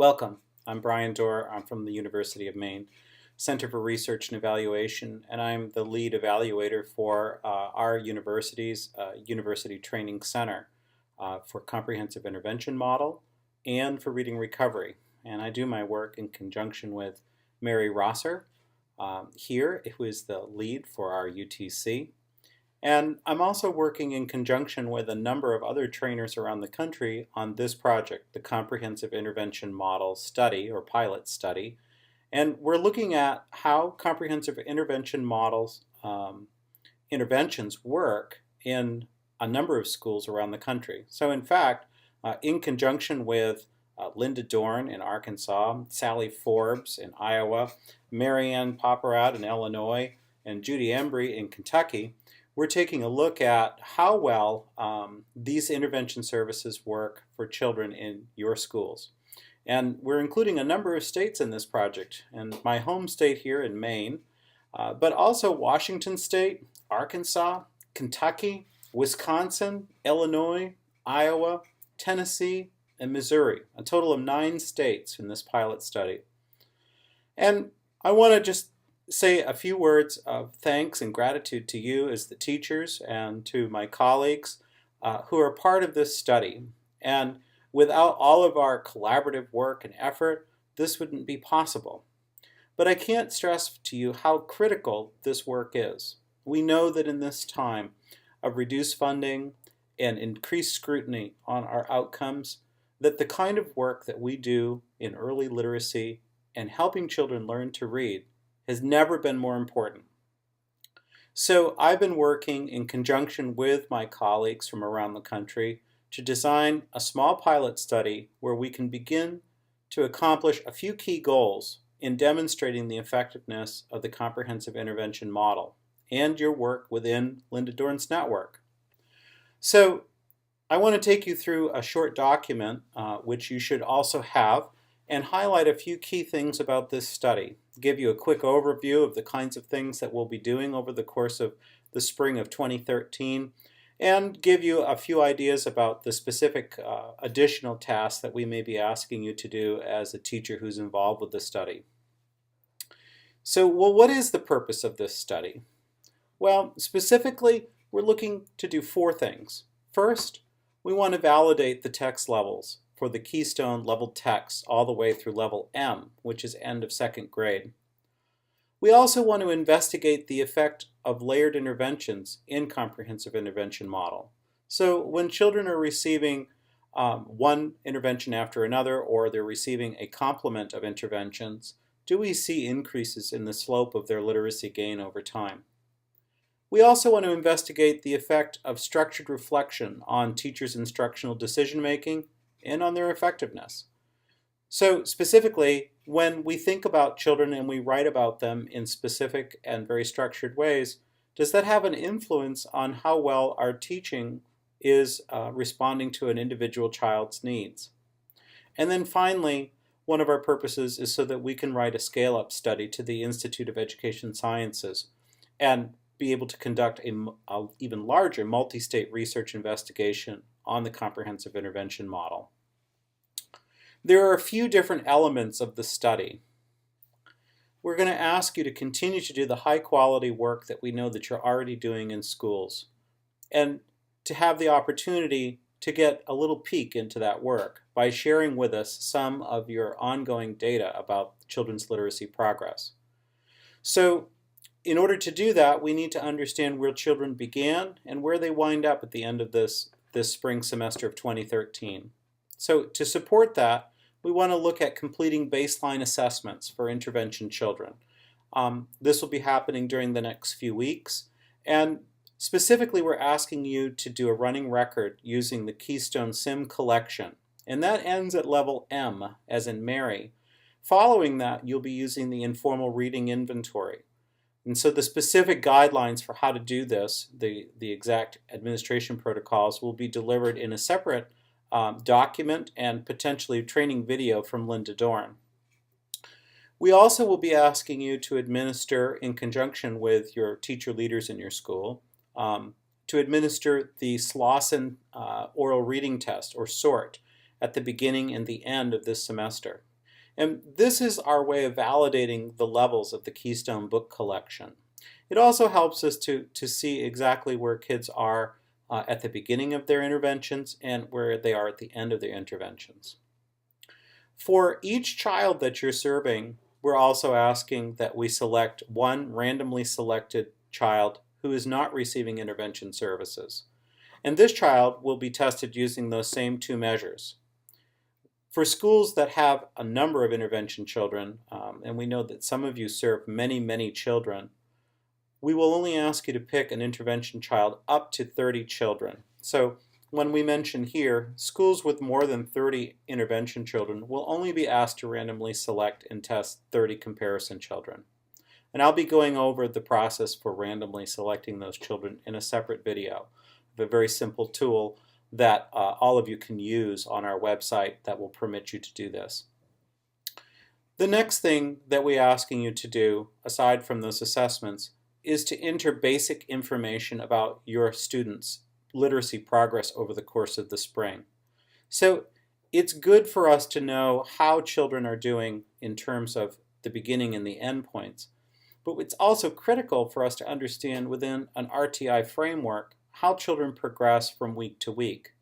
Welcome. I'm Brian Dorr. I'm from the University of Maine Center for Research and Evaluation, and I'm the lead evaluator for our university's University Training Center for Comprehensive Intervention Model and for Reading Recovery. And I do my work in conjunction with Mary Rosser here, who is the lead for our UTC. And I'm also working in conjunction with a number of other trainers around the country on this project, the Comprehensive Intervention Model Study, or Pilot Study. And we're looking at how comprehensive intervention models, interventions work in a number of schools around the country. So in fact, in conjunction with Linda Dorn in Arkansas, Sally Forbes in Iowa, Marianne Paparat in Illinois, and Judy Embry in Kentucky, we're taking a look at how well these intervention services work for children in your schools. And we're including a number of states in this project, and my home state here in Maine, but also Washington State, Arkansas, Kentucky, Wisconsin, Illinois, Iowa, Tennessee, and Missouri, a total of 9 states in this pilot study. And I want to just say a few words of thanks and gratitude to you as the teachers and to my colleagues who are part of this study. And without all of our collaborative work and effort, this wouldn't be possible. But I can't stress to you how critical this work is. We know that in this time of reduced funding and increased scrutiny on our outcomes, that the kind of work that we do in early literacy and helping children learn to read has never been more important. So I've been working in conjunction with my colleagues from around the country to design a small pilot study where we can begin to accomplish a few key goals in demonstrating the effectiveness of the comprehensive intervention model and your work within Linda Dorn's network. So I want to take you through a short document, which you should also have, and highlight a few key things about this study, give you a quick overview of the kinds of things that we'll be doing over the course of the spring of 2013, and give you a few ideas about the specific additional tasks that we may be asking you to do as a teacher who's involved with the study. So, what is the purpose of this study? Well, specifically, we're looking to do 4 things. First, we want to validate the text levels for the Keystone level text all the way through level M, which is end of 2nd grade. We also want to investigate the effect of layered interventions in comprehensive intervention model. So when children are receiving one intervention after another, or they're receiving a complement of interventions, do we see increases in the slope of their literacy gain over time? We also want to investigate the effect of structured reflection on teachers' instructional decision making and on their effectiveness. So specifically, when we think about children and we write about them in specific and very structured ways, does that have an influence on how well our teaching is responding to an individual child's needs? And then finally, one of our purposes is so that we can write a scale-up study to the Institute of Education Sciences and be able to conduct an even larger multi-state research investigation on the comprehensive intervention model. There are a few different elements of the study. We're going to ask you to continue to do the high quality work that we know that you're already doing in schools, and to have the opportunity to get a little peek into that work by sharing with us some of your ongoing data about children's literacy progress. So in order to do that, we need to understand where children began and where they wind up at the end of this spring semester of 2013. So to support that, we want to look at completing baseline assessments for intervention children. This will be happening during the next few weeks, and specifically we're asking you to do a running record using the Keystone CIM collection, and that ends at level M, as in Mary. Following that, you'll be using the informal reading inventory. And so the specific guidelines for how to do this, the exact administration protocols, will be delivered in a separate document and potentially training video from Linda Dorn. We also will be asking you to administer, in conjunction with your teacher leaders in your school, to administer the Slauson oral reading test, or SORT, at the beginning and the end of this semester. And this is our way of validating the levels of the Keystone book collection. It also helps us to see exactly where kids are at the beginning of their interventions and where they are at the end of their interventions. For each child that you're serving, we're also asking that we select one randomly selected child who is not receiving intervention services. And this child will be tested using those same two measures. For schools that have a number of intervention children, and we know that some of you serve many, many children, we will only ask you to pick an intervention child up to 30 children. So when we mention here, schools with more than 30 intervention children will only be asked to randomly select and test 30 comparison children. And I'll be going over the process for randomly selecting those children in a separate video. A very simple tool that all of you can use on our website that will permit you to do this. The next thing that we're asking you to do, aside from those assessments, is to enter basic information about your students' literacy progress over the course of the spring. So it's good for us to know how children are doing in terms of the beginning and the end points, but it's also critical for us to understand within an RTI framework how children progress from week to week.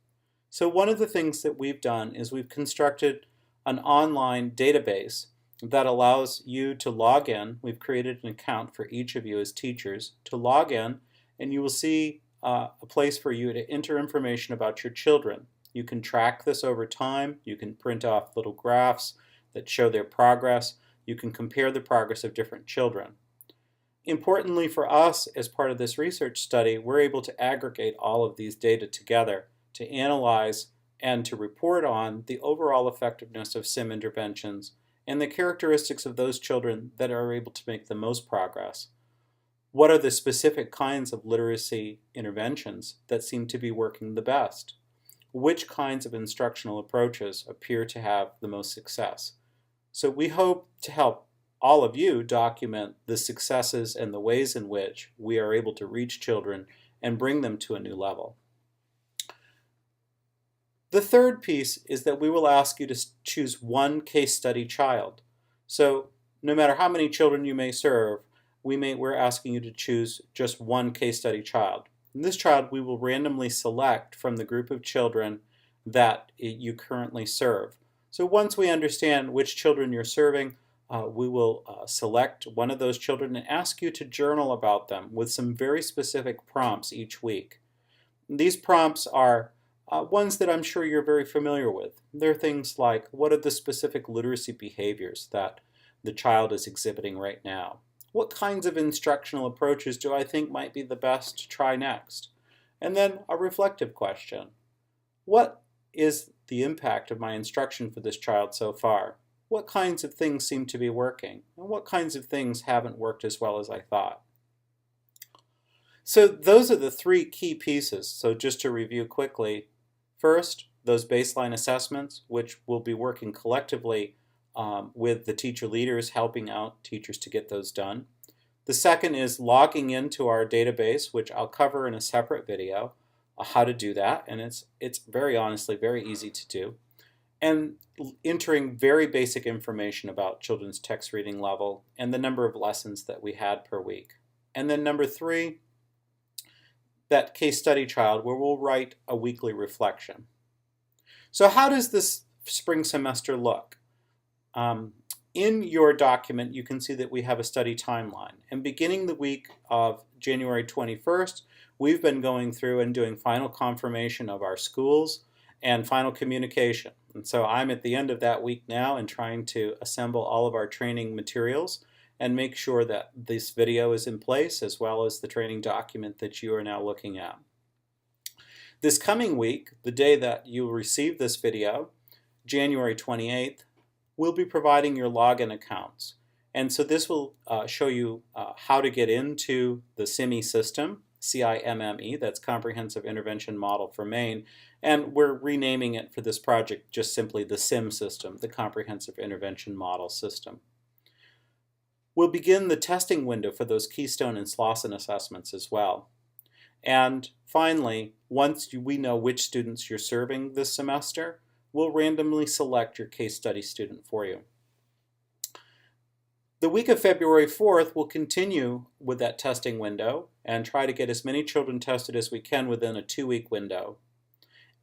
So one of the things that we've done is we've constructed an online database that allows you to log in. We've created an account for each of you as teachers to log in, and you will see a place for you to enter information about your children. You can track this over time. You can print off little graphs that show their progress. You can compare the progress of different children. Importantly for us, as part of this research study, we're able to aggregate all of these data together to analyze and to report on the overall effectiveness of CIM interventions and the characteristics of those children that are able to make the most progress. What are the specific kinds of literacy interventions that seem to be working the best? Which kinds of instructional approaches appear to have the most success? So we hope to help all of you document the successes and the ways in which we are able to reach children and bring them to a new level. The third piece is that we will ask you to choose one case study child. So no matter how many children you may serve, we're asking you to choose just one case study child. And this child we will randomly select from the group of children that you currently serve. So once we understand which children you're serving, we will select one of those children and ask you to journal about them with some very specific prompts each week. These prompts are ones that I'm sure you're very familiar with. They're things like, what are the specific literacy behaviors that the child is exhibiting right now? What kinds of instructional approaches do I think might be the best to try next? And then a reflective question. What is the impact of my instruction for this child so far? What kinds of things seem to be working? And what kinds of things haven't worked as well as I thought? So those are the three key pieces. So just to review quickly, first, those baseline assessments, which will be working collectively with the teacher leaders, helping out teachers to get those done. The second is logging into our database, which I'll cover in a separate video, how to do that, and it's very honestly very easy to do. And entering very basic information about children's text reading level and the number of lessons that we had per week. And then number three, that case study child where we'll write a weekly reflection. So how does this spring semester look? In your document, you can see that we have a study timeline. And beginning the week of January 21st, we've been going through and doing final confirmation of our schools and final communication. And so I'm at the end of that week now and trying to assemble all of our training materials and make sure that this video is in place as well as the training document that you are now looking at. This coming week, the day that you receive this video, January 28th, we'll be providing your login accounts. And so this will show you how to get into the CIME system, CIMME, that's Comprehensive Intervention Model for Maine, and we're renaming it for this project just simply the CIM system, the Comprehensive Intervention Model System. We'll begin the testing window for those Keystone and Slauson assessments as well. And finally, once we know which students you're serving this semester, we'll randomly select your case study student for you. The week of February 4th, we'll continue with that testing window and try to get as many children tested as we can within a 2-week window,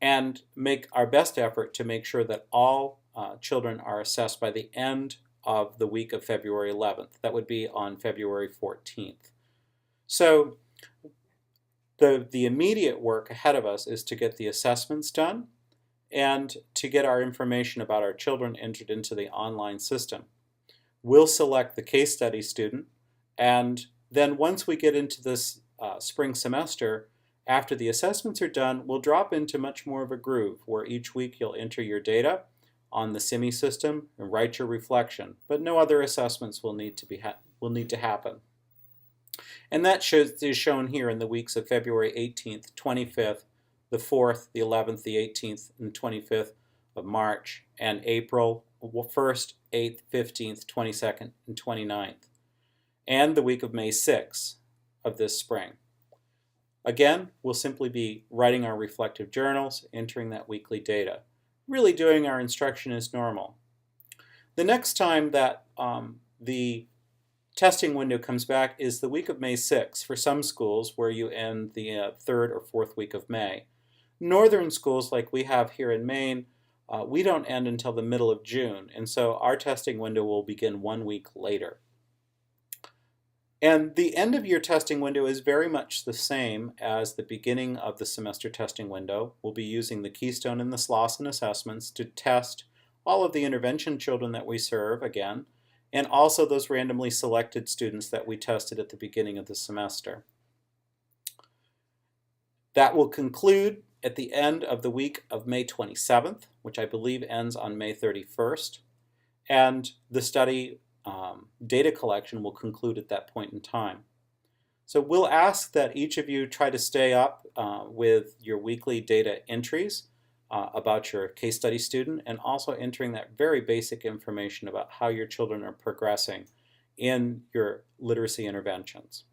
and make our best effort to make sure that all children are assessed by the end of the week of February 11th. That would be on February 14th. So the immediate work ahead of us is to get the assessments done and to get our information about our children entered into the online system. We'll select the case study student, and then once we get into this spring semester, after the assessments are done, we'll drop into much more of a groove where each week you'll enter your data on the CIM system and write your reflection, but no other assessments will need to happen. And that is shown here in the weeks of February 18th, 25th, the 4th, the 11th, the 18th, and the 25th of March, and April 1st, 8th, 15th, 22nd, and 29th, and the week of May 6th of this spring. Again, we'll simply be writing our reflective journals, entering that weekly data, really doing our instruction as normal. The next time that the testing window comes back is the week of May 6th for some schools, where you end the 3rd or 4th week of May. Northern schools like we have here in Maine, we don't end until the middle of June, and so our testing window will begin 1 week later. And the end of year testing window is very much the same as the beginning of the semester testing window. We'll be using the Keystone and the Slauson assessments to test all of the intervention children that we serve again, and also those randomly selected students that we tested at the beginning of the semester. That will conclude at the end of the week of May 27th, which I believe ends on May 31st, and the study data collection will conclude at that point in time. So we'll ask that each of you try to stay up with your weekly data entries about your case study student, and also entering that very basic information about how your children are progressing in your literacy interventions.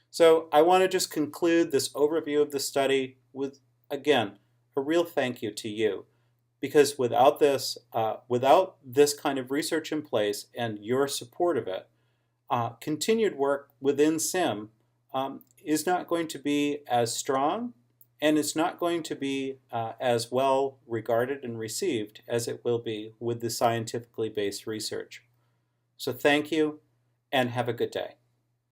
So I want to just conclude this overview of the study with, again, a real thank you to you. Because without this kind of research in place and your support of it, continued work within CIM is not going to be as strong, and it's not going to be as well regarded and received as it will be with the scientifically based research. So thank you, and have a good day.